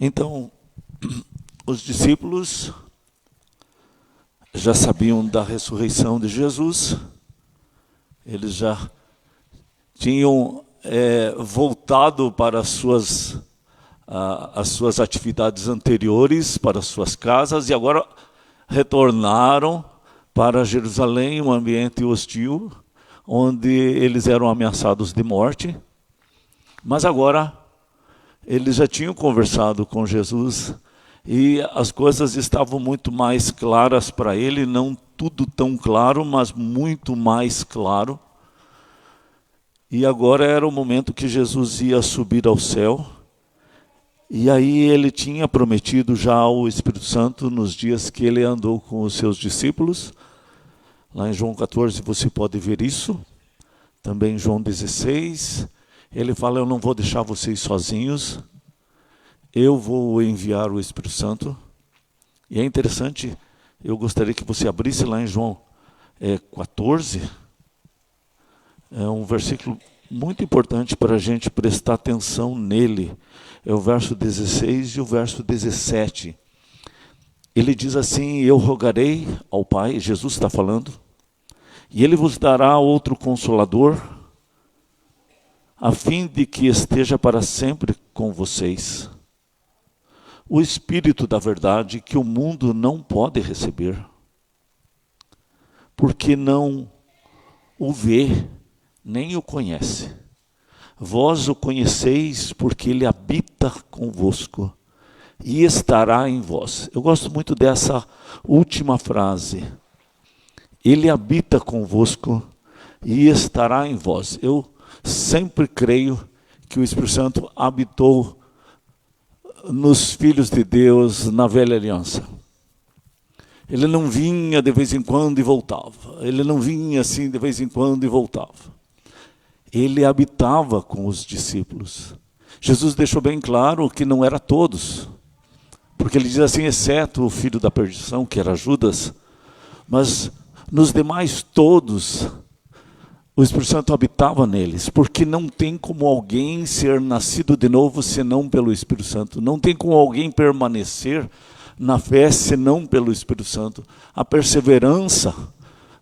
Então, os discípulos já sabiam da ressurreição de Jesus, eles já tinham voltado para as suas atividades anteriores, para as suas casas, e agora retornaram para Jerusalém, um ambiente hostil, onde eles eram ameaçados de morte. Mas agora eles já tinham conversado com Jesus e as coisas estavam muito mais claras para ele, não tudo tão claro, mas muito mais claro. E agora era o momento que Jesus ia subir ao céu. E aí ele tinha prometido já ao Espírito Santo nos dias que ele andou com os seus discípulos. Lá em João 14 você pode ver isso. Também em João 16, ele fala: eu não vou deixar vocês sozinhos, eu vou enviar o Espírito Santo. E é interessante, eu gostaria que você abrisse lá em João 14, é um versículo muito importante para a gente prestar atenção nele. É o verso 16 e o verso 17. Ele diz assim: eu rogarei ao Pai, Jesus está falando, e Ele vos dará outro Consolador, a fim de que esteja para sempre com vocês. O Espírito da verdade que o mundo não pode receber, porque não o vê, nem o conhece. Vós o conheceis porque Ele habita convosco e estará em vós. Eu gosto muito dessa última frase. Ele habita convosco e estará em vós. Eu sempre creio que o Espírito Santo habitou nos filhos de Deus na velha aliança. Ele não vinha de vez em quando e voltava. Ele não vinha assim de vez em quando e voltava. Ele habitava com os discípulos. Jesus deixou bem claro que não era todos. Porque ele diz assim: exceto o filho da perdição, que era Judas, mas nos demais todos, o Espírito Santo habitava neles, porque não tem como alguém ser nascido de novo senão pelo Espírito Santo. Não tem como alguém permanecer na fé senão pelo Espírito Santo. A perseverança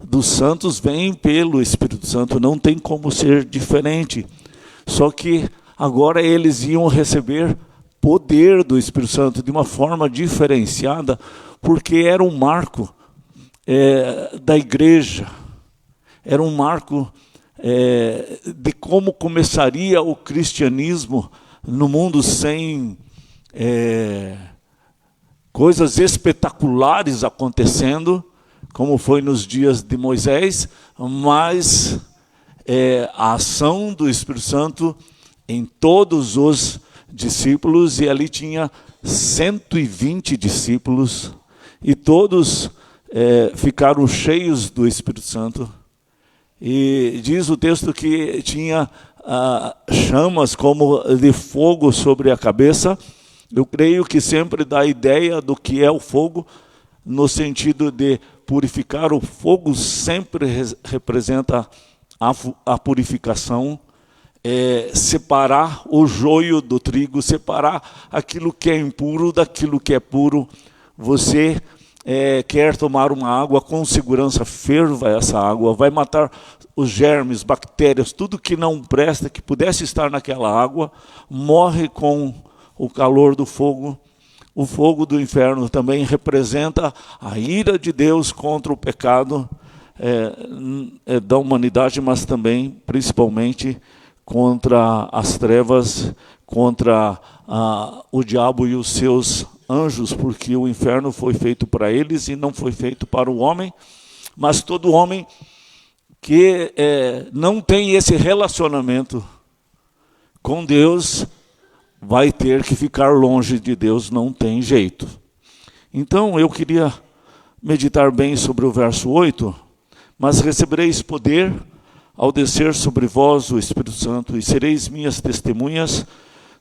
dos santos vem pelo Espírito Santo, não tem como ser diferente. Só que agora eles iam receber poder do Espírito Santo de uma forma diferenciada, porque era um marco da igreja, era um marco de como começaria o cristianismo no mundo sem coisas espetaculares acontecendo, como foi nos dias de Moisés, mas a ação do Espírito Santo em todos os discípulos, e ali tinha 120 discípulos, e todos ficaram cheios do Espírito Santo. E diz o texto que tinha chamas como de fogo sobre a cabeça. Eu creio que sempre dá a ideia do que é o fogo, no sentido de purificar. O fogo sempre representa a purificação, separar o joio do trigo, separar aquilo que é impuro daquilo que é puro. Você quer tomar uma água com segurança, ferva essa água, vai matar os germes, bactérias, tudo que não presta, que pudesse estar naquela água, morre com o calor do fogo. O fogo do inferno também representa a ira de Deus contra o pecado da humanidade, mas também, principalmente, contra as trevas, contra o diabo e os seus anjos, porque o inferno foi feito para eles e não foi feito para o homem. Mas todo homem que não tem esse relacionamento com Deus vai ter que ficar longe de Deus, não tem jeito. Então eu queria meditar bem sobre o verso 8, mas recebereis poder ao descer sobre vós o Espírito Santo, e sereis minhas testemunhas,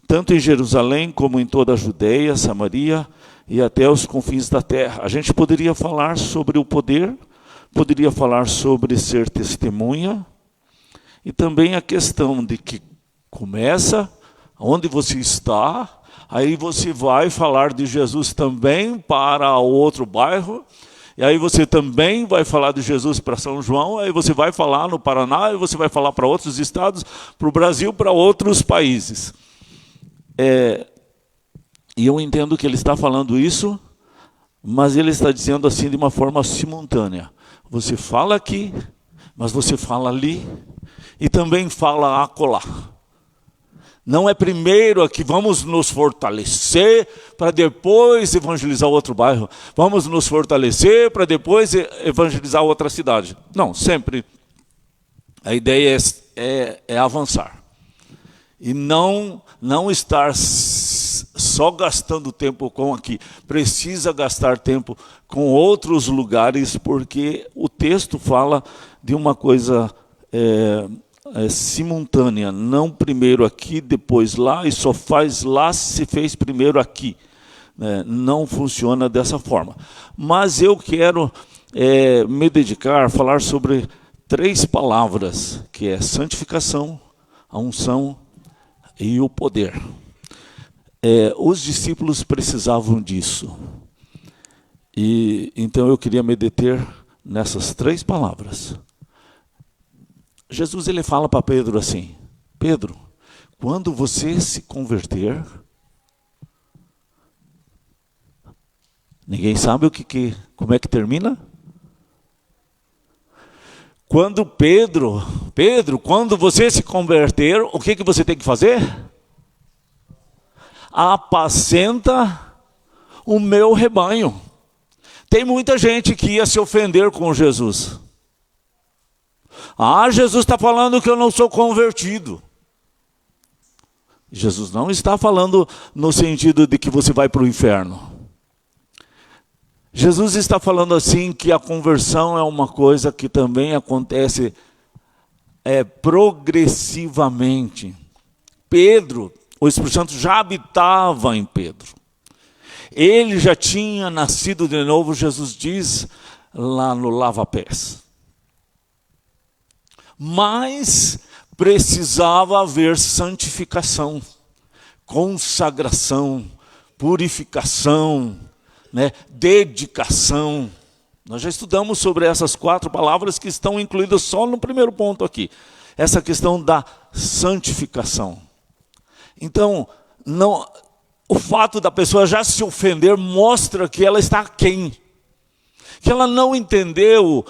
tanto em Jerusalém como em toda a Judeia, Samaria e até os confins da terra. A gente poderia falar sobre o poder, poderia falar sobre ser testemunha, e também a questão de que começa onde você está, Aí você vai falar de Jesus também para outro bairro, e aí você também vai falar de Jesus para São João, aí você vai falar no Paraná, e você vai falar para outros estados, para o Brasil, para outros países. E eu entendo que ele está falando isso, mas ele está dizendo assim de uma forma simultânea. Você fala aqui, mas você fala ali, e também fala acolá. Não é primeiro aqui, vamos nos fortalecer para depois evangelizar outro bairro. Vamos nos fortalecer para depois evangelizar outra cidade. Não, sempre. A ideia é avançar. E não estar só gastando tempo com aqui. Precisa gastar tempo com outros lugares, porque o texto fala de uma coisa simultânea, não primeiro aqui, depois lá, e só faz lá se fez primeiro aqui. Não funciona dessa forma. Mas eu quero me dedicar a falar sobre 3 palavras, que é santificação, a unção e o poder. Os discípulos precisavam disso. E então eu queria me deter nessas 3 palavras. Jesus ele fala para Pedro assim: Pedro, quando você se converter, ninguém sabe como é que termina? Quando Pedro, quando você se converter, o que você tem que fazer? Apacenta o meu rebanho. Tem muita gente que ia se ofender com Jesus. Jesus está falando que eu não sou convertido. Jesus não está falando no sentido de que você vai para o inferno. Jesus está falando assim que a conversão é uma coisa que também acontece progressivamente. Pedro, o Espírito Santo já habitava em Pedro. Ele já tinha nascido de novo, Jesus diz lá no lava-pés. Mas precisava haver santificação, consagração, purificação, dedicação. Nós já estudamos sobre essas 4 palavras que estão incluídas só no primeiro ponto aqui. Essa questão da santificação. Então, o fato da pessoa já se ofender mostra que ela está aquém. Que ela não entendeu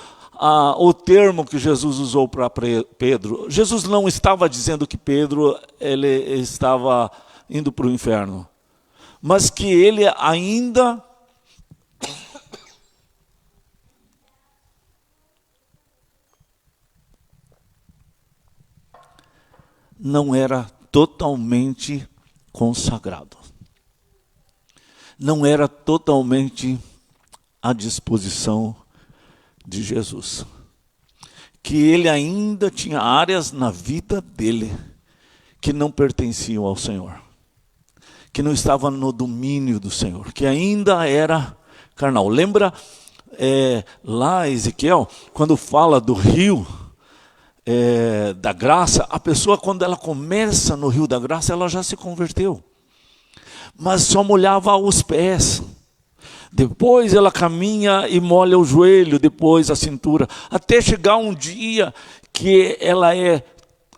o termo que Jesus usou para Pedro. Jesus não estava dizendo que Pedro ele estava indo para o inferno. Mas que ele ainda não era totalmente consagrado. Não era totalmente à disposição de Jesus. Que ele ainda tinha áreas na vida dele que não pertenciam ao Senhor. Que não estava no domínio do Senhor. Que ainda era carnal. Lembra lá Ezequiel, quando fala do rio da graça, a pessoa quando ela começa no rio da graça, ela já se converteu. Mas só molhava os pés. Depois ela caminha e molha o joelho, depois a cintura, até chegar um dia que ela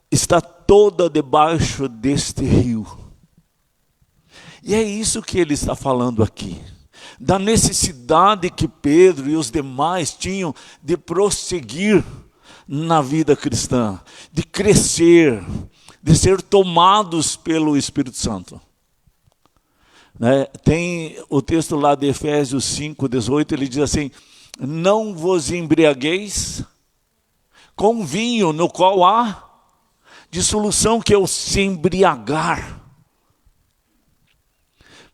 está toda debaixo deste rio. E é isso que ele está falando aqui, da necessidade que Pedro e os demais tinham de prosseguir na vida cristã, de crescer, de ser tomados pelo Espírito Santo. Tem o texto lá de Efésios 5:18, ele diz assim: não vos embriagueis com vinho no qual há dissolução, que é o se embriagar,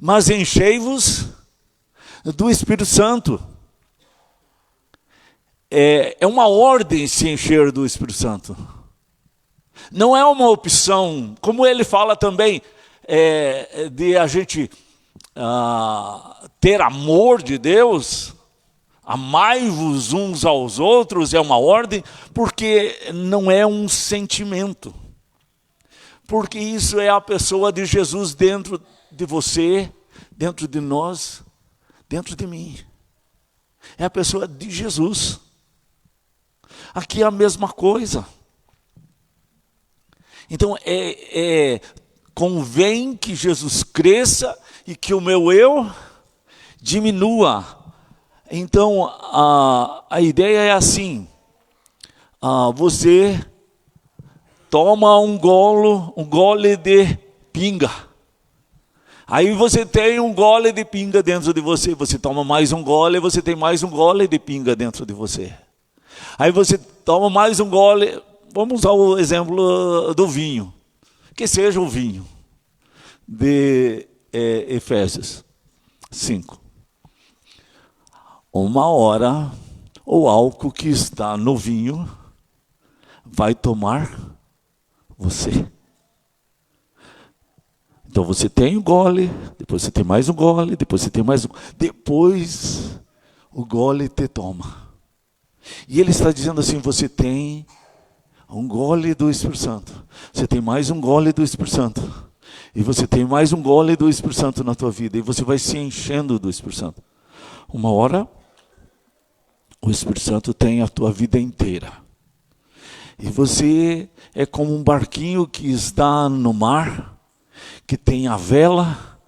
mas enchei-vos do Espírito Santo. É uma ordem se encher do Espírito Santo. Não é uma opção, como ele fala também, de a gente ter amor de Deus, amai-vos uns aos outros, é uma ordem, porque não é um sentimento. Porque isso é a pessoa de Jesus dentro de você, dentro de nós, dentro de mim. É a pessoa de Jesus. Aqui é a mesma coisa. Então, convém que Jesus cresça e que o meu eu diminua. Então, a ideia é assim. Você toma um gole de pinga. Aí você tem um gole de pinga dentro de você. Você toma mais um gole, você tem mais um gole de pinga dentro de você. Aí você toma mais um gole. Vamos usar o exemplo do vinho. Que seja o vinho de Efésios 5. Uma hora, o álcool que está no vinho vai tomar você. Então você tem um gole, depois você tem mais um gole, depois você tem mais um. Depois o gole te toma. E ele está dizendo assim, você tem um gole do Espírito Santo. Você tem mais um gole do Espírito Santo. E você tem mais um gole do Espírito Santo na tua vida. E você vai se enchendo do Espírito Santo. Uma hora, o Espírito Santo tem a tua vida inteira. E você é como um barquinho que está no mar, que tem a vela,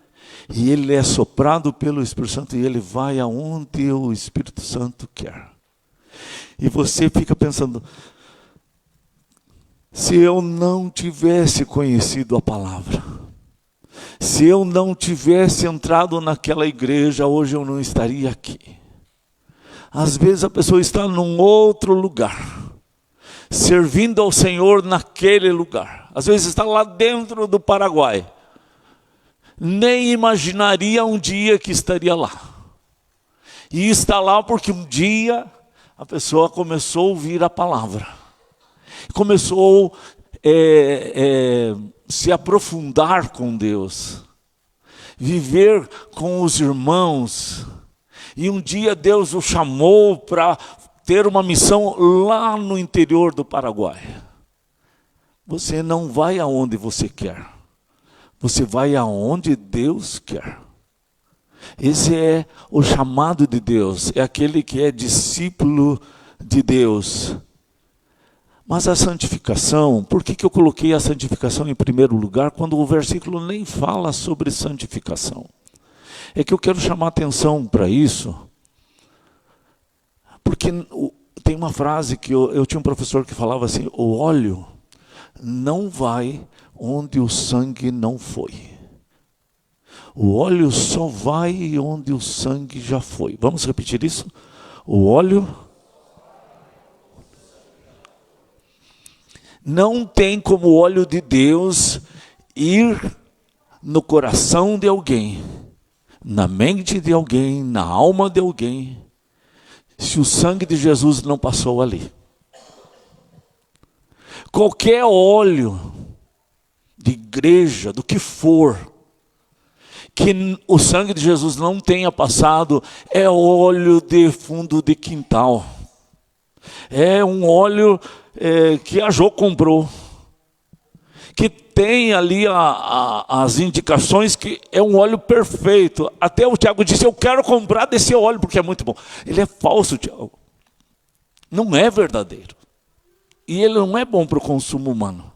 e ele é soprado pelo Espírito Santo, e ele vai aonde o Espírito Santo quer. E você fica pensando, se eu não tivesse conhecido a palavra, se eu não tivesse entrado naquela igreja, hoje eu não estaria aqui. Às vezes a pessoa está num outro lugar, servindo ao Senhor naquele lugar. Às vezes está lá dentro do Paraguai. Nem imaginaria um dia que estaria lá. E está lá porque um dia a pessoa começou a ouvir a palavra. Começou se aprofundar com Deus. Viver com os irmãos. E um dia Deus o chamou para ter uma missão lá no interior do Paraguai. Você não vai aonde você quer. Você vai aonde Deus quer. Esse é o chamado de Deus. É aquele que é discípulo de Deus. Mas a santificação, por que eu coloquei a santificação em primeiro lugar, quando o versículo nem fala sobre santificação? É que eu quero chamar atenção para isso, porque tem uma frase que eu tinha um professor que falava assim, o óleo não vai onde o sangue não foi. O óleo só vai onde o sangue já foi. Vamos repetir isso? O óleo não tem como o óleo de Deus ir no coração de alguém, na mente de alguém, na alma de alguém, se o sangue de Jesus não passou ali. Qualquer óleo de igreja, do que for, que o sangue de Jesus não tenha passado, é óleo de fundo de quintal. É um óleo que a Jô comprou, que tem ali as indicações que é um óleo perfeito. Até o Tiago disse, eu quero comprar desse óleo porque é muito bom. Ele é falso, Tiago. Não é verdadeiro. E ele não é bom para o consumo humano.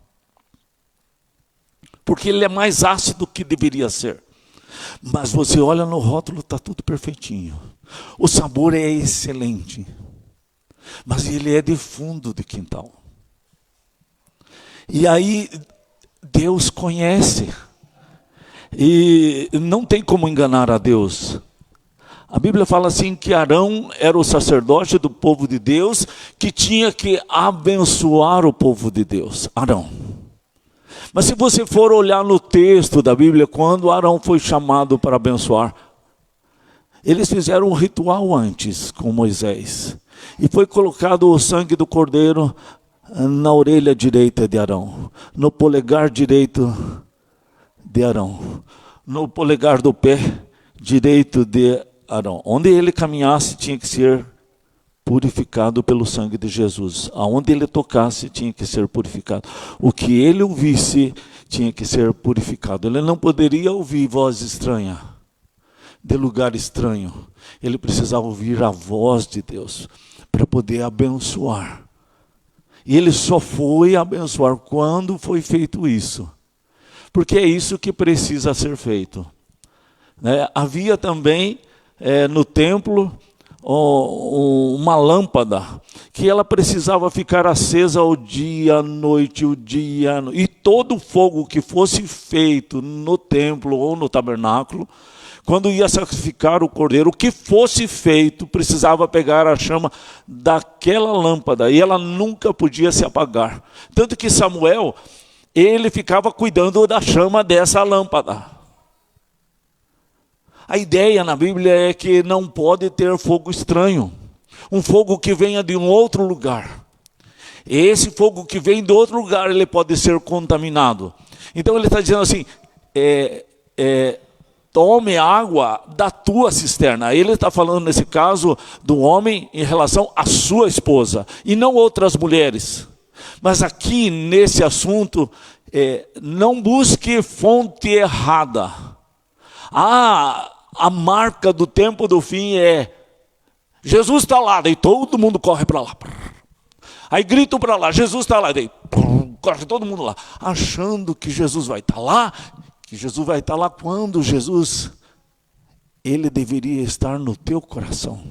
Porque ele é mais ácido do que deveria ser. Mas você olha no rótulo, está tudo perfeitinho. O sabor é excelente. Mas ele é de fundo de quintal. E aí Deus conhece. E não tem como enganar a Deus. A Bíblia fala assim que Arão era o sacerdote do povo de Deus, que tinha que abençoar o povo de Deus. Arão. Mas se você for olhar no texto da Bíblia, quando Arão foi chamado para abençoar, eles fizeram um ritual antes com Moisés. E foi colocado o sangue do cordeiro na orelha direita de Arão, no polegar direito de Arão, no polegar do pé direito de Arão. Onde ele caminhasse tinha que ser purificado pelo sangue de Jesus. Aonde ele tocasse tinha que ser purificado. O que ele ouvisse tinha que ser purificado. Ele não poderia ouvir voz estranha, de lugar estranho. Ele precisava ouvir a voz de Deus para poder abençoar. E ele só foi abençoar quando foi feito isso. Porque é isso que precisa ser feito. Havia também no templo uma lâmpada que ela precisava ficar acesa o dia, a noite, e todo o fogo que fosse feito no templo ou no tabernáculo, quando ia sacrificar o cordeiro, o que fosse feito precisava pegar a chama daquela lâmpada, e ela nunca podia se apagar. Tanto que Samuel, ele ficava cuidando da chama dessa lâmpada. A ideia na Bíblia é que não pode ter fogo estranho, um fogo que venha de um outro lugar. Esse fogo que vem de outro lugar, ele pode ser contaminado. Então ele está dizendo assim, tome água da tua cisterna. Ele está falando nesse caso do homem em relação à sua esposa, e não outras mulheres. Mas aqui nesse assunto, não busque fonte errada. A marca do tempo do fim é, Jesus está lá, daí todo mundo corre para lá. Aí gritam para lá, Jesus está lá, daí corre todo mundo lá, achando que Jesus vai estar lá, que Jesus vai estar lá quando Jesus, ele deveria estar no teu coração.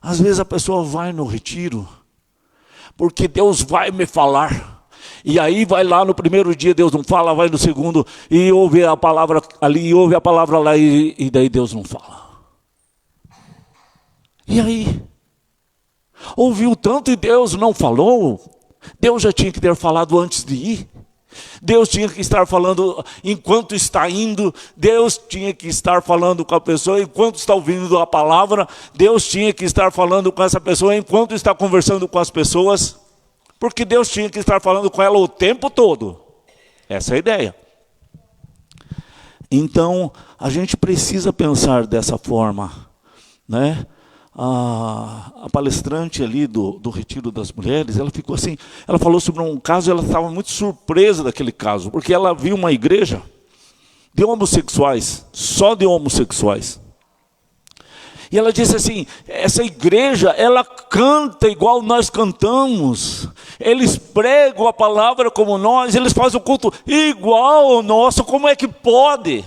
Às vezes a pessoa vai no retiro, porque Deus vai me falar. E aí vai lá no primeiro dia, Deus não fala, vai no segundo, e ouve a palavra ali, e ouve a palavra lá, e daí Deus não fala. E aí? Ouviu tanto e Deus não falou? Deus já tinha que ter falado antes de ir. Deus tinha que estar falando enquanto está indo. Deus tinha que estar falando com a pessoa enquanto está ouvindo a palavra. Deus tinha que estar falando com essa pessoa enquanto está conversando com as pessoas. Porque Deus tinha que estar falando com ela o tempo todo. Essa é a ideia. Então, a gente precisa pensar dessa forma, né? A palestrante ali do Retiro das Mulheres, ela ficou assim, ela falou sobre um caso, ela estava muito surpresa daquele caso, porque ela viu uma igreja de homossexuais, só de homossexuais. E ela disse assim, essa igreja, ela canta igual nós cantamos, eles pregam a palavra como nós, eles fazem o culto igual ao nosso, como é que pode?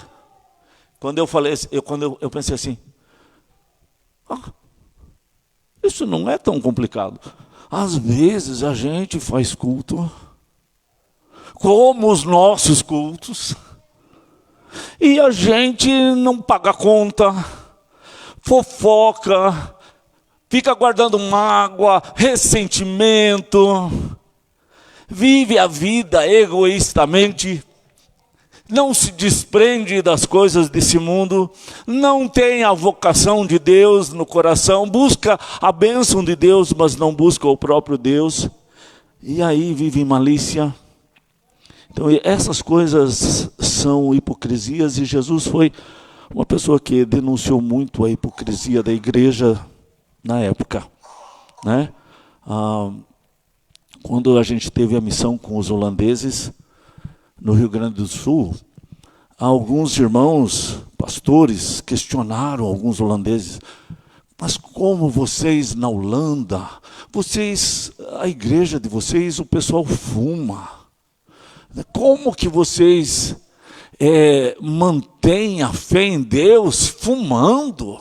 Quando eu falei, eu pensei assim, isso não é tão complicado. Às vezes a gente faz culto, como os nossos cultos, e a gente não paga conta, fofoca, fica guardando mágoa, ressentimento, vive a vida egoístamente, não se desprende das coisas desse mundo, não tem a vocação de Deus no coração, busca a bênção de Deus, mas não busca o próprio Deus, e aí vive em malícia. Então essas coisas são hipocrisias, e Jesus foi uma pessoa que denunciou muito a hipocrisia da igreja na época, né? Quando a gente teve a missão com os holandeses no Rio Grande do Sul, alguns irmãos, pastores, questionaram alguns holandeses, mas como vocês na Holanda, a igreja de vocês, o pessoal fuma, como que vocês mantêm a fé em Deus fumando?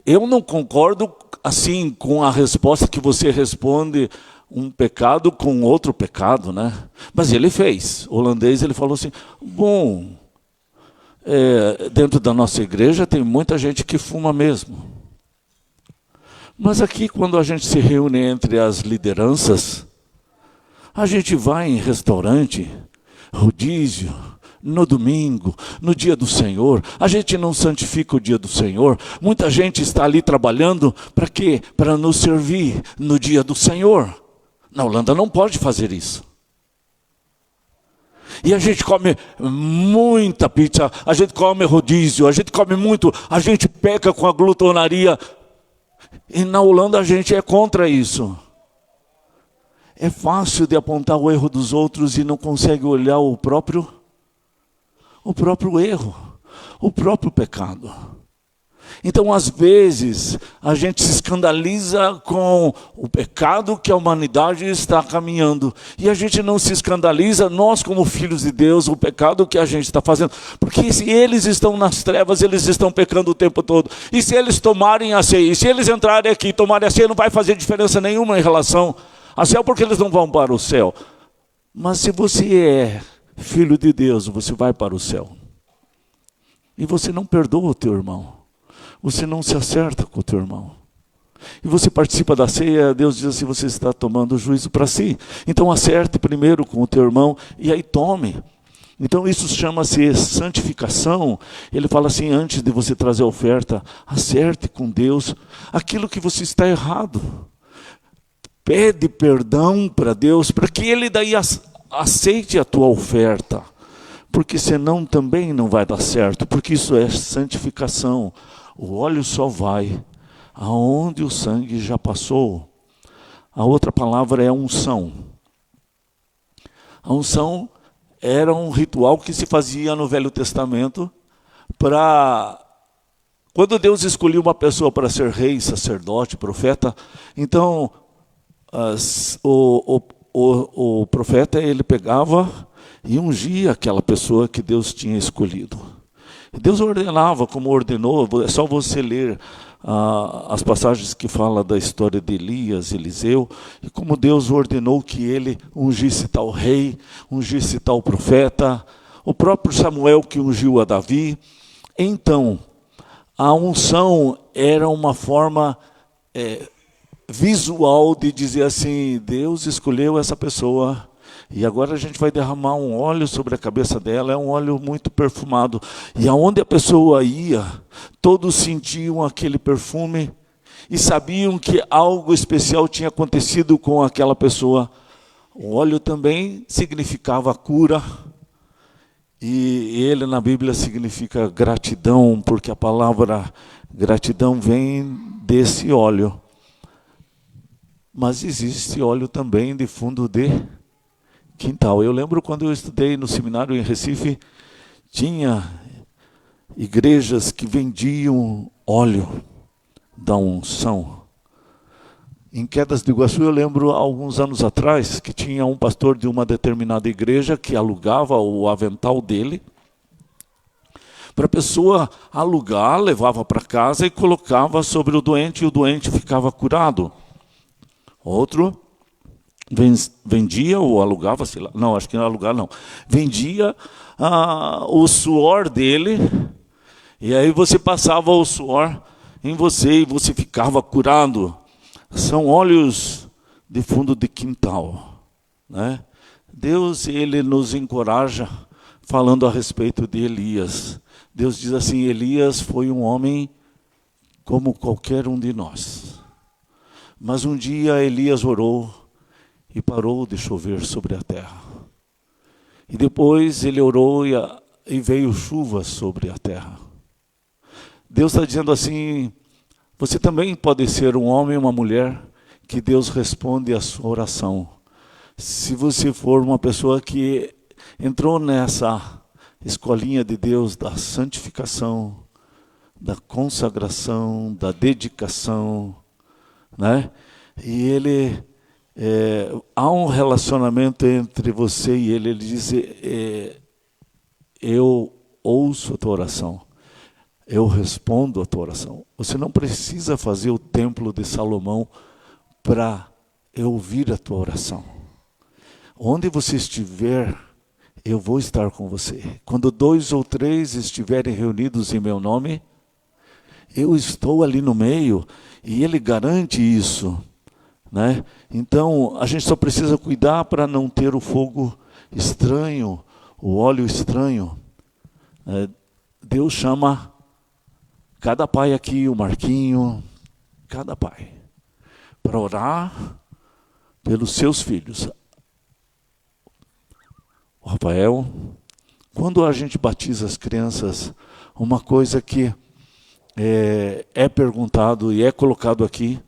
Eu não concordo assim com a resposta que você responde um pecado com outro pecado, né? Mas ele fez. O holandês, ele falou assim, bom, dentro da nossa igreja tem muita gente que fuma mesmo. Mas aqui, quando a gente se reúne entre as lideranças, a gente vai em restaurante, rodízio, no domingo, no dia do Senhor, a gente não santifica o dia do Senhor. Muita gente está ali trabalhando, para quê? Para nos servir no dia do Senhor. Na Holanda não pode fazer isso. E a gente come muita pizza, a gente come rodízio, a gente come muito, a gente peca com a glutonaria. E na Holanda a gente é contra isso. É fácil de apontar o erro dos outros e não consegue olhar o próprio erro, o próprio pecado. Então, às vezes, a gente se escandaliza com o pecado que a humanidade está caminhando. E a gente não se escandaliza, nós como filhos de Deus, o pecado que a gente está fazendo. Porque se eles estão nas trevas, eles estão pecando o tempo todo. E se eles tomarem a ceia, e se eles entrarem aqui e tomarem a ceia, não vai fazer diferença nenhuma em relação ao céu, porque eles não vão para o céu. Mas se você é filho de Deus, você vai para o céu. E você não perdoa o teu irmão. Você não se acerta com o teu irmão. E você participa da ceia, Deus diz assim, você está tomando juízo para si. Então acerte primeiro com o teu irmão e aí tome. Então isso chama-se santificação. Ele fala assim, antes de você trazer a oferta, acerte com Deus aquilo que você está errado. Pede perdão para Deus, para que Ele daí aceite a tua oferta. Porque senão também não vai dar certo, porque isso é santificação. O óleo só vai aonde o sangue já passou. A outra palavra é unção. A unção era um ritual que se fazia no Velho Testamento para... Quando Deus escolhia uma pessoa para ser rei, sacerdote, profeta, então o profeta ele pegava e ungia aquela pessoa que Deus tinha escolhido. Deus ordenava, como ordenou, é só você ler as passagens que falam da história de Elias, Eliseu, e como Deus ordenou que ele ungisse tal rei, ungisse tal profeta, o próprio Samuel que ungiu a Davi. Então, a unção era uma forma visual de dizer assim, Deus escolheu essa pessoa, e agora a gente vai derramar um óleo sobre a cabeça dela, é um óleo muito perfumado. E aonde a pessoa ia, todos sentiam aquele perfume e sabiam que algo especial tinha acontecido com aquela pessoa. O óleo também significava cura. E ele na Bíblia significa gratidão, porque a palavra gratidão vem desse óleo. Mas existe óleo também de fundo de quintal. Eu lembro quando eu estudei no seminário em Recife, tinha igrejas que vendiam óleo da unção. Em Quedas do Iguaçu, eu lembro alguns anos atrás, que tinha um pastor de uma determinada igreja que alugava o avental dele, para a pessoa alugar, levava para casa e colocava sobre o doente, e o doente ficava curado. Outro vendia ou alugava, sei lá, não, acho que não alugar não, vendia o suor dele, e aí você passava o suor em você e você ficava curado. São óleos de fundo de quintal, né? Deus, ele nos encoraja falando a respeito de Elias. Deus diz assim, Elias foi um homem como qualquer um de nós. Mas um dia Elias orou e parou de chover sobre a terra. E depois ele orou e veio chuva sobre a terra. Deus está dizendo assim, você também pode ser um homem ou uma mulher que Deus responde a sua oração. Se você for uma pessoa que entrou nessa escolinha de Deus da santificação, da consagração, da dedicação, né? E ele... há um relacionamento entre você e ele diz, eu ouço a tua oração, eu respondo a tua oração. Você não precisa fazer o templo de Salomão para eu ouvir a tua oração. Onde você estiver, eu vou estar com você. Quando 2 ou 3 estiverem reunidos em meu nome, eu estou ali no meio, e ele garante isso, né? Então, a gente só precisa cuidar para não ter o fogo estranho, o óleo estranho. Deus chama cada pai aqui, o Marquinho, cada pai, para orar pelos seus filhos. O Rafael, quando a gente batiza as crianças, uma coisa que é perguntado e é colocado aqui,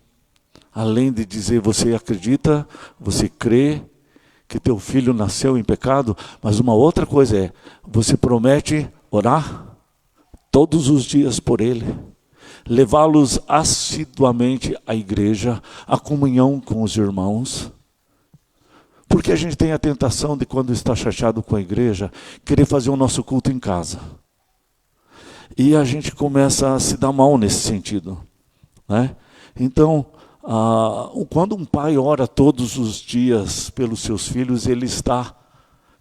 além de dizer você acredita, você crê que teu filho nasceu em pecado, mas uma outra coisa é, você promete orar todos os dias por ele, levá-los assiduamente à igreja, à comunhão com os irmãos. Porque a gente tem a tentação de, quando está chateado com a igreja, querer fazer o nosso culto em casa. E a gente começa a se dar mal nesse sentido, né? Então, quando um pai ora todos os dias pelos seus filhos, ele está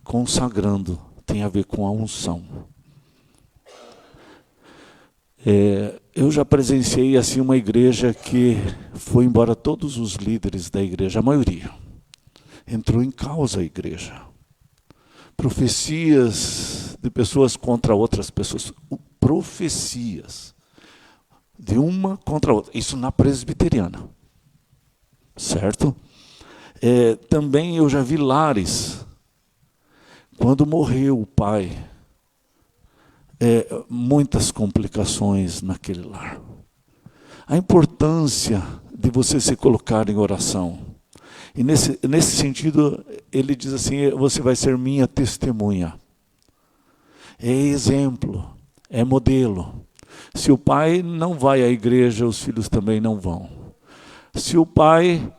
consagrando, tem a ver com a unção. Eu já presenciei assim uma igreja que foi embora todos os líderes da igreja, a maioria. Entrou em causa a igreja. Profecias de pessoas contra outras pessoas. Profecias de uma contra a outra. Isso na presbiteriana. Certo? Também eu já vi lares. Quando morreu o pai, muitas complicações naquele lar. A importância de você se colocar em oração. E nesse sentido, ele diz assim, você vai ser minha testemunha. É exemplo, é modelo. Se o pai não vai à igreja, os filhos também não vão. Se o pai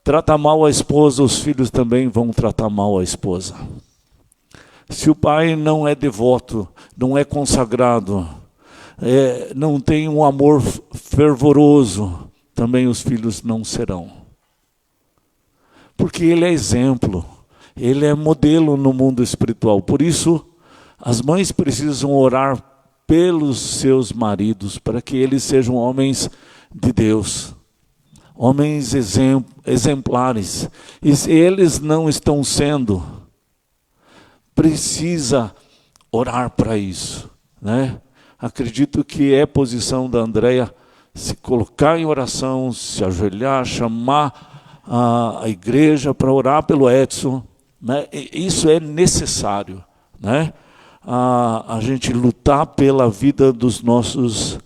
trata mal a esposa, os filhos também vão tratar mal a esposa. Se o pai não é devoto, não é consagrado, não tem um amor fervoroso, também os filhos não serão. Porque ele é exemplo, ele é modelo no mundo espiritual. Por isso, as mães precisam orar pelos seus maridos, para que eles sejam homens de Deus, homens exemplares. E se eles não estão sendo, precisa orar para isso, né? Acredito que é posição da Andréia se colocar em oração, se ajoelhar, chamar a igreja para orar pelo Edson, né? Isso é necessário, né? A gente lutar pela vida dos nossos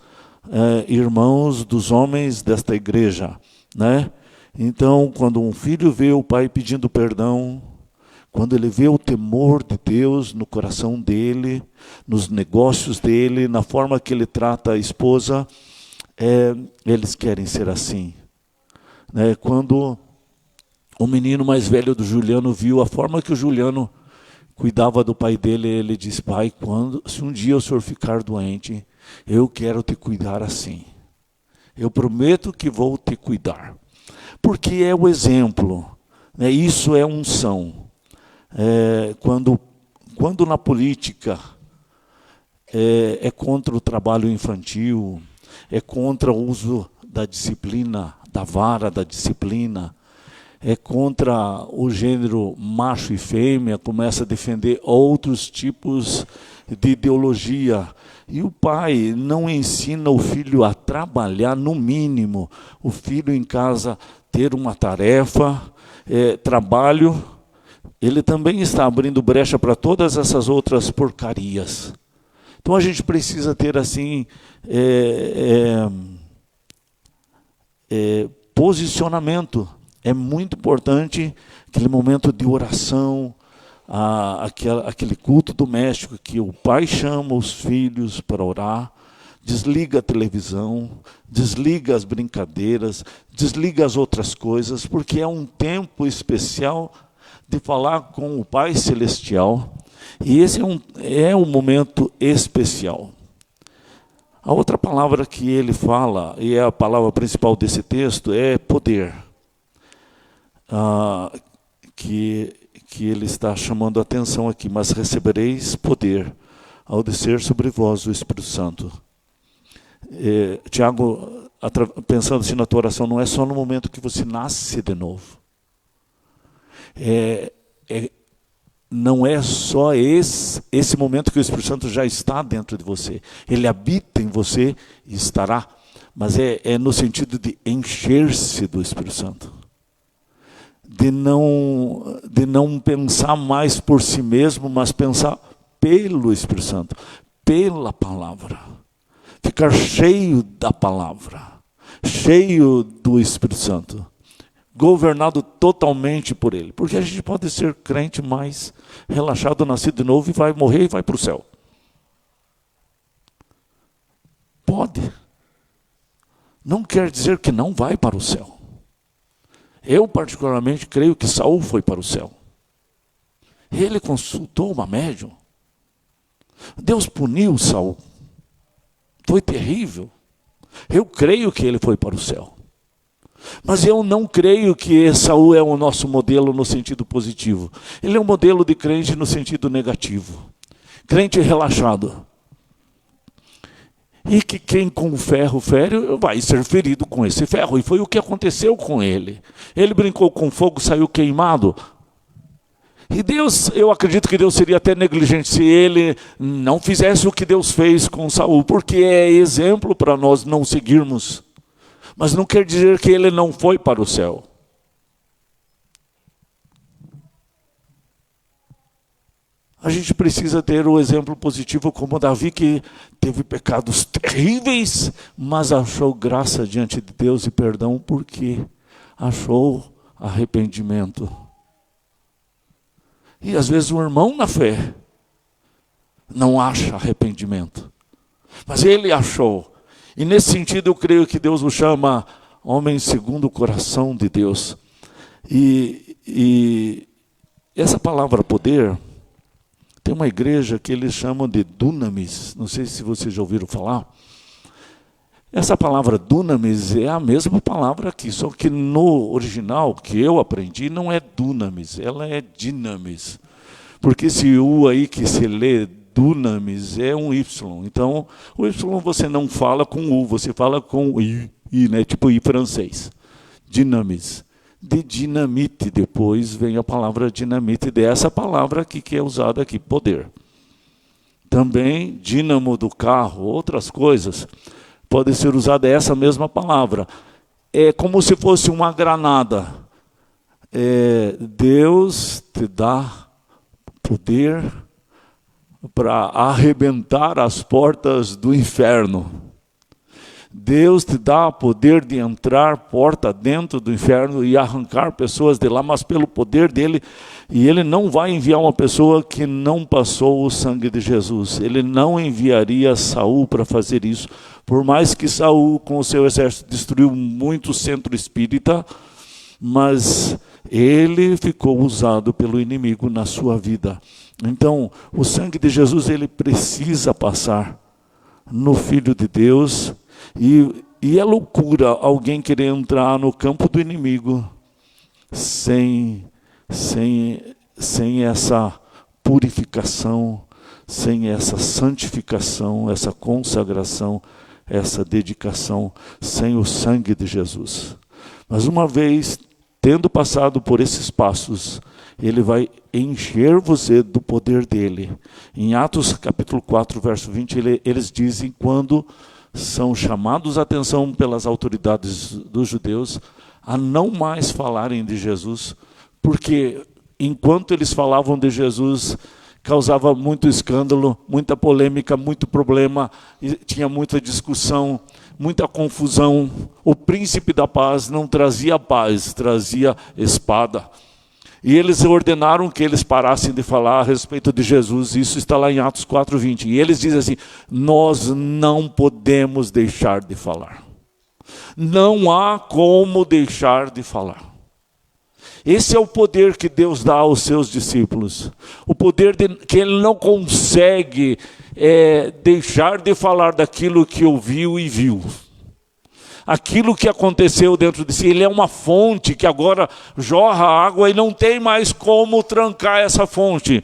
irmãos, dos homens desta igreja, né? Então, quando um filho vê o pai pedindo perdão, quando ele vê o temor de Deus no coração dele, nos negócios dele, na forma que ele trata a esposa, eles querem ser assim, né? Quando o menino mais velho do Juliano viu a forma que o Juliano cuidava do pai dele, ele disse, pai, se um dia o senhor ficar doente, eu quero te cuidar assim. Eu prometo que vou te cuidar. Porque é o exemplo, né? Isso é unção. Quando na política é contra o trabalho infantil, é contra o uso da disciplina, da vara da disciplina, é contra o gênero macho e fêmea, começa a defender outros tipos de ideologia. E o pai não ensina o filho a trabalhar, no mínimo, o filho em casa ter uma tarefa, trabalho. Ele também está abrindo brecha para todas essas outras porcarias. Então a gente precisa ter assim posicionamento. É muito importante aquele momento de oração, aquele culto doméstico que o pai chama os filhos para orar, desliga a televisão, desliga as brincadeiras, desliga as outras coisas, porque é um tempo especial de falar com o Pai Celestial, e esse é um momento especial. A outra palavra que ele fala, e é a palavra principal desse texto, é poder. Que ele está chamando a atenção aqui, mas recebereis poder ao descer sobre vós o Espírito Santo. Tiago, pensando assim na tua oração, não é só no momento que você nasce de novo. Não é só esse momento que o Espírito Santo já está dentro de você. Ele habita em você e estará, mas é no sentido de encher-se do Espírito Santo. De não pensar mais por si mesmo, mas pensar pelo Espírito Santo, pela palavra, ficar cheio da palavra, cheio do Espírito Santo, governado totalmente por Ele. Porque a gente pode ser crente mais relaxado, nascido de novo, e vai morrer e vai para o céu. Pode. Não quer dizer que não vai para o céu. Eu particularmente creio que Saul foi para o céu. Ele consultou uma médium. Deus puniu Saul. Foi terrível. Eu creio que ele foi para o céu. Mas eu não creio que Saul é o nosso modelo no sentido positivo. Ele é um modelo de crente no sentido negativo. Crente relaxado. E que quem com ferro fere vai ser ferido com esse ferro. E foi o que aconteceu com ele. Ele brincou com fogo, saiu queimado. E Deus, eu acredito que Deus seria até negligente se ele não fizesse o que Deus fez com Saul, porque é exemplo para nós não seguirmos. Mas não quer dizer que ele não foi para o céu. A gente precisa ter o exemplo positivo como Davi, que teve pecados terríveis, mas achou graça diante de Deus e perdão porque achou arrependimento. E às vezes o irmão na fé não acha arrependimento, mas ele achou. E nesse sentido eu creio que Deus o chama homem segundo o coração de Deus. E essa palavra poder, tem uma igreja que eles chamam de dunamis, não sei se vocês já ouviram falar. Essa palavra dunamis é a mesma palavra aqui, só que no original que eu aprendi não é dunamis, ela é dinamis. Porque esse U aí que se lê dunamis é um Y. Então, o Y você não fala com U, você fala com I, né? Tipo I francês. Dinamis. De dinamite, depois vem a palavra dinamite, dessa palavra aqui que é usada aqui, poder. Também dínamo do carro, outras coisas, pode ser usada essa mesma palavra. É como se fosse uma granada. Deus te dá poder para arrebentar as portas do inferno. Deus te dá poder de entrar porta dentro do inferno e arrancar pessoas de lá, mas pelo poder dele. E ele não vai enviar uma pessoa que não passou o sangue de Jesus. Ele não enviaria Saul para fazer isso. Por mais que Saul, com o seu exército, destruiu muito centro espírita, mas ele ficou usado pelo inimigo na sua vida. Então, o sangue de Jesus, ele precisa passar no Filho de Deus. E é loucura alguém querer entrar no campo do inimigo sem essa purificação, sem essa santificação, essa consagração, essa dedicação, sem o sangue de Jesus. Mas uma vez tendo passado por esses passos, ele vai encher você do poder dele. Em Atos capítulo 4, verso 20, eles dizem quando são chamados a atenção pelas autoridades dos judeus a não mais falarem de Jesus, porque enquanto eles falavam de Jesus, causava muito escândalo, muita polêmica, muito problema, tinha muita discussão, muita confusão. O príncipe da paz não trazia paz, trazia espada. E eles ordenaram que eles parassem de falar a respeito de Jesus. Isso está lá em Atos 4:20. E eles dizem assim: nós não podemos deixar de falar. Não há como deixar de falar. Esse é o poder que Deus dá aos seus discípulos. O poder que ele não consegue deixar de falar daquilo que ouviu e viu. Aquilo que aconteceu dentro de si. Ele é uma fonte que agora jorra água e não tem mais como trancar essa fonte.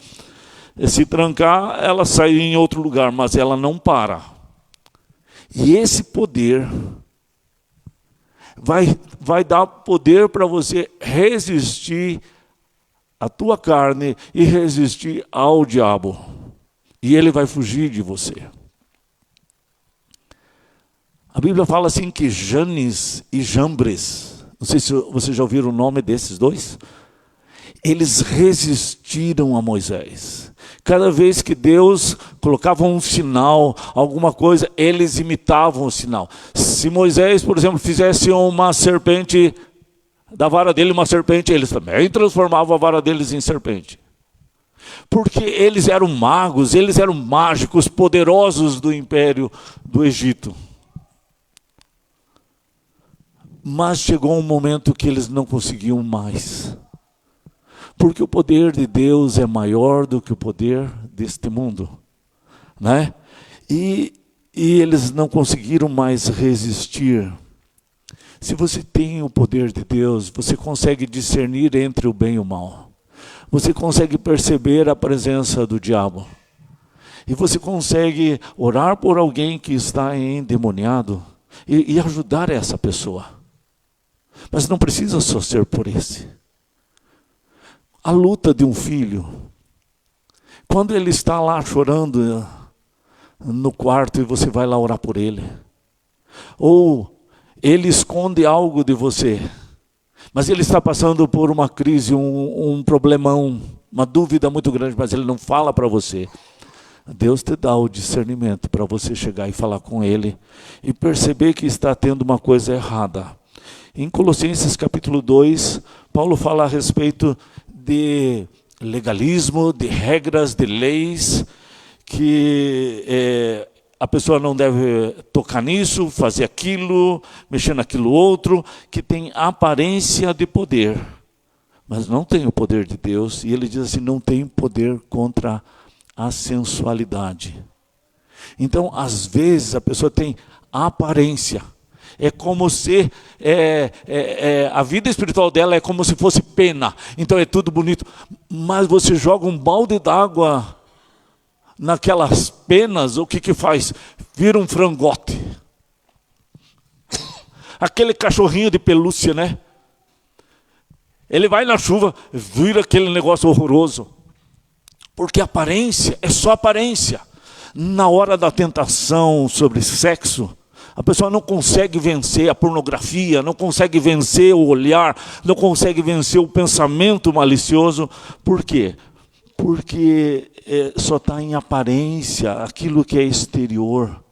Se trancar, ela sai em outro lugar, mas ela não para. E esse poder vai dar poder para você resistir à tua carne e resistir ao diabo. E ele vai fugir de você. A Bíblia fala assim que Janes e Jambres, não sei se vocês já ouviram o nome desses dois, eles resistiram a Moisés. Cada vez que Deus colocava um sinal, alguma coisa, eles imitavam o sinal. Se Moisés, por exemplo, fizesse uma serpente, da vara dele uma serpente, eles também transformavam a vara deles em serpente. Porque eles eram magos, eles eram mágicos, poderosos do império do Egito. Mas chegou um momento que eles não conseguiam mais. Porque o poder de Deus é maior do que o poder deste mundo, né? E eles não conseguiram mais resistir. Se você tem o poder de Deus, você consegue discernir entre o bem e o mal. Você consegue perceber a presença do diabo. E você consegue orar por alguém que está endemoniado e ajudar essa pessoa. Mas não precisa só ser por esse. A luta de um filho, quando ele está lá chorando no quarto e você vai lá orar por ele, ou ele esconde algo de você, mas ele está passando por uma crise, um problemão, uma dúvida muito grande, mas ele não fala para você. Deus te dá o discernimento para você chegar e falar com ele e perceber que está tendo uma coisa errada. Em Colossenses capítulo 2, Paulo fala a respeito de legalismo, de regras, de leis, que a pessoa não deve tocar nisso, fazer aquilo, mexer naquilo outro, que tem aparência de poder, mas não tem o poder de Deus. E ele diz assim, não tem poder contra a sensualidade. Então, às vezes, a pessoa tem aparência. É como se a vida espiritual dela é como se fosse pena. Então é tudo bonito. Mas você joga um balde d'água naquelas penas, o que faz? Vira um frangote. Aquele cachorrinho de pelúcia, né? Ele vai na chuva, vira aquele negócio horroroso. Porque aparência é só aparência. Na hora da tentação sobre sexo, a pessoa não consegue vencer a pornografia, não consegue vencer o olhar, não consegue vencer o pensamento malicioso. Por quê? Porque só está em aparência, aquilo que é exterior.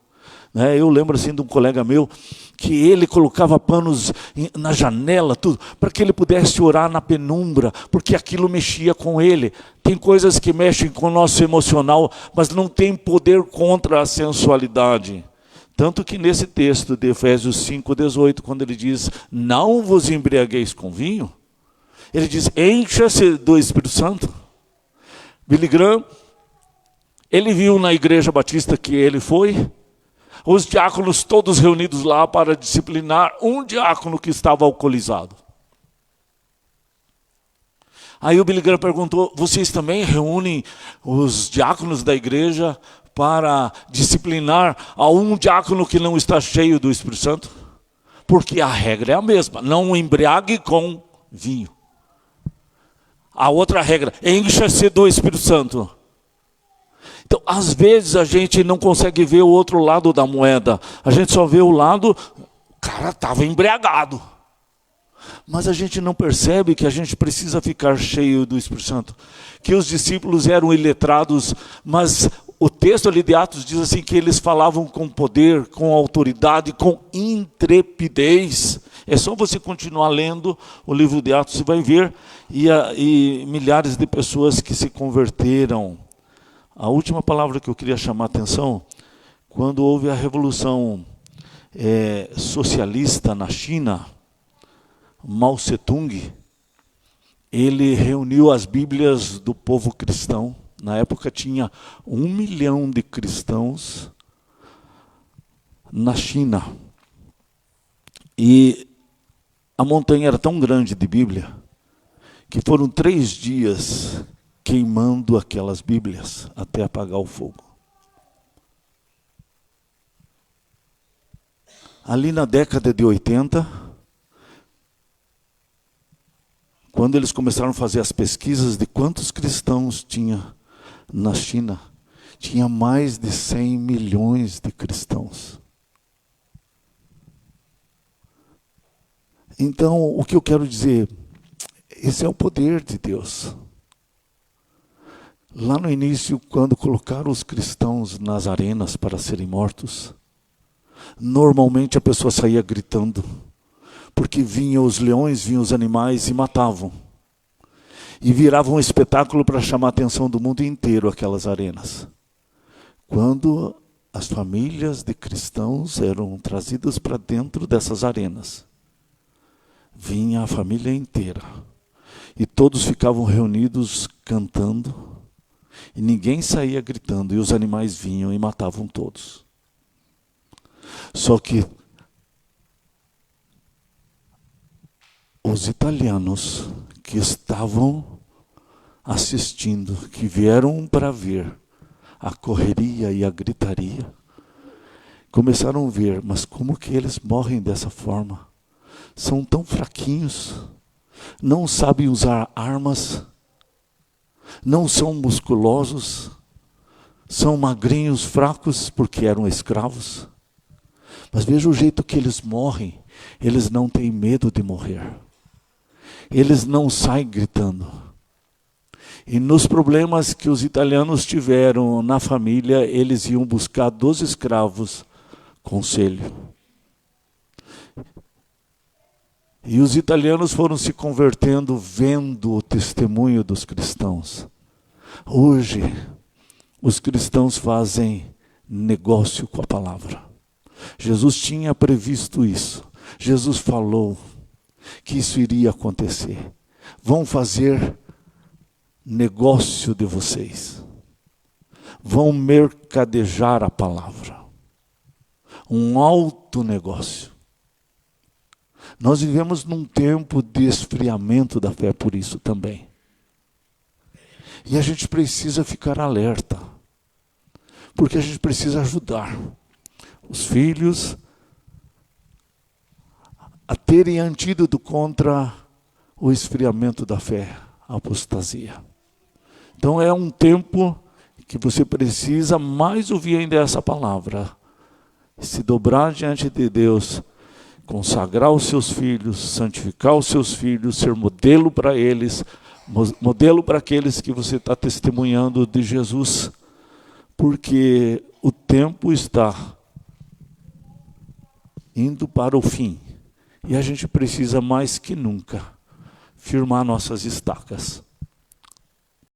Né? Eu lembro assim de um colega meu, que ele colocava panos na janela, tudo, para que ele pudesse orar na penumbra, porque aquilo mexia com ele. Tem coisas que mexem com o nosso emocional, mas não tem poder contra a sensualidade. Tanto que nesse texto de Efésios 5:18, quando ele diz, não vos embriagueis com vinho, ele diz, encha-se do Espírito Santo. Billy Graham, ele viu na igreja batista que ele foi, os diáconos todos reunidos lá para disciplinar um diácono que estava alcoolizado. Aí o Billy Graham perguntou, vocês também reúnem os diáconos da igreja para disciplinar a um diácono que não está cheio do Espírito Santo? Porque a regra é a mesma, não embriague com vinho. A outra regra, encha-se do Espírito Santo. Então, às vezes a gente não consegue ver o outro lado da moeda. A gente só vê o lado, o cara estava embriagado. Mas a gente não percebe que a gente precisa ficar cheio do Espírito Santo. Que os discípulos eram iletrados, mas o texto ali de Atos diz assim que eles falavam com poder, com autoridade, com intrepidez. É só você continuar lendo o livro de Atos, você vai ver, e milhares de pessoas que se converteram. A última palavra que eu queria chamar a atenção, quando houve a revolução socialista na China, Mao Tse-tung, ele reuniu as Bíblias do povo cristão. Na época tinha 1 milhão de cristãos na China. E a montanha era tão grande de Bíblia, que foram 3 dias queimando aquelas Bíblias até apagar o fogo. Ali na década de 80, quando eles começaram a fazer as pesquisas de quantos cristãos tinha na China, tinha mais de 100 milhões de cristãos. Então, o que eu quero dizer, Esse é o poder de Deus. Lá no início, quando colocaram os cristãos nas arenas para serem mortos, normalmente a pessoa saía gritando, porque vinham os leões, vinham os animais e matavam. E viravam um espetáculo para chamar a atenção do mundo inteiro, aquelas arenas. Quando as famílias de cristãos eram trazidas para dentro dessas arenas, vinha a família inteira. E todos ficavam reunidos cantando, e ninguém saía gritando, e os animais vinham e matavam todos. Só que os italianos que estavam assistindo, que vieram para ver a correria e a gritaria, começaram a ver, mas como que eles morrem dessa forma? São tão fraquinhos, não sabem usar armas, não são musculosos, são magrinhos, fracos, porque eram escravos. Mas veja o jeito que eles morrem, eles não têm medo de morrer. Eles não saem gritando. E nos problemas que os italianos tiveram na família, eles iam buscar dos escravos conselho. E os italianos foram se convertendo vendo o testemunho dos cristãos. Hoje, os cristãos fazem negócio com a palavra. Jesus tinha previsto isso. Jesus falou que isso iria acontecer. Vão fazer negócio de vocês. Vão mercadejar a palavra. Um alto negócio. Nós vivemos num tempo de esfriamento da fé por isso também. E a gente precisa ficar alerta. Porque a gente precisa ajudar os filhos a terem antídoto contra o esfriamento da fé, a apostasia. Então é um tempo que você precisa mais ouvir ainda essa palavra. Se dobrar diante de Deus, consagrar os seus filhos, santificar os seus filhos, ser modelo para eles, modelo para aqueles que você está testemunhando de Jesus, porque o tempo está indo para o fim e a gente precisa mais que nunca firmar nossas estacas.